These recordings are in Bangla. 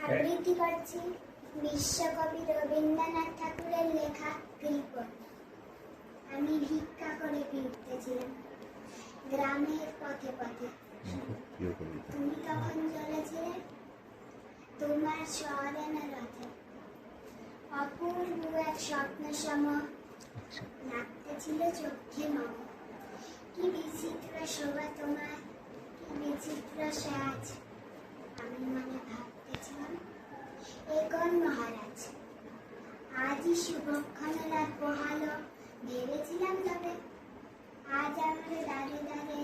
আবৃত্তি করছি বিশ্বকবি রবীন্দ্রনাথ ঠাকুরের লেখা কৃপণ। আমি ভিক্ষা করে ফিরতেছিলাম গ্রামের পথে পথে। তুমি তখন চলেছিলে তোমার শহরের রথে। অপূর্ব এক স্বপ্ন সম লাগতেছিল চোখে মম। কি বিচিত্র শোভা তোমার, কি বিচিত্র সাজ। আমি মনে ভাবতেছিলাম এ কোন মহারাজ। আজই শুভক্ষণ রাত পোহালো, ভেবেছিলাম তবে আজ আমার দাঁড়ে দাঁড়ে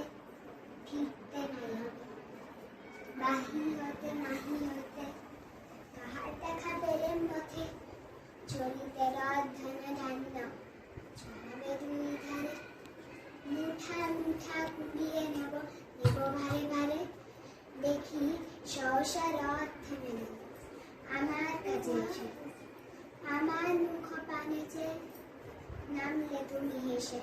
ফিরতে নাই হবে। বাহি হতে নাহি হতে তাহার দেখা পেলেন পথে। চলিতে রথ ধনে ধান্য ছড়াবে দুই ধারে। মুঠা মুঠা কুড়িয়ে নেব ভারে ভারে। দেখি সহসা রথ থেমে গেল আমার কাছে এসে। আমার মুখ পানে চেয়ে নামলে তুমি হেসে।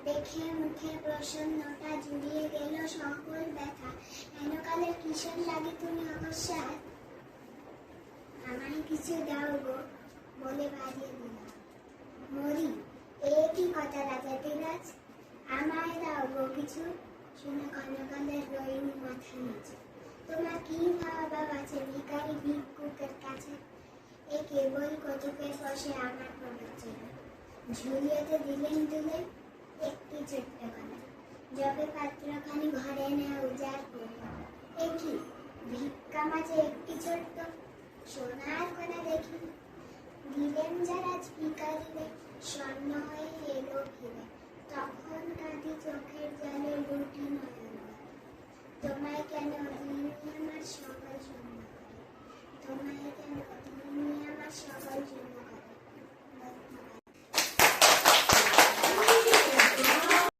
দেখে মুখে প্রসন্নতা জুড়িয়ে গেল সকল ব্যথা। এনকালে কিশোর লাগে তুমি অকস্মাৎ। আমায় কিছু দাও গো বলে বাড়িয়ে দিলাম। মরি এ কি কথা রাজাতিরাজ। আমায় দাও গো কিছু, শুনে কনকালের রইনি মাথা নিচে। তোমার কি ভাবা আছে ভিখারি ভিক্ষুকের কাছে। এ কেবল কটুকের বসে আমার প্রবচন। ঝুলিয়েতে দিলেন তুলে একটি ছোট্ট কণা। যবে পাত্রখানি ঘরে নেয় উজাড় করে। এ কি ভিক্ষা মাঝে একটি ছোট্ট সোনার কণা দেখি। দিলেন যারা ভিখারিরে স্বর্ণ হয়ে এলো ফিরে। তখন কাঁদি চোখের জলে লুটি নয়ন। তোমায় কেন দিইনি আমার সকল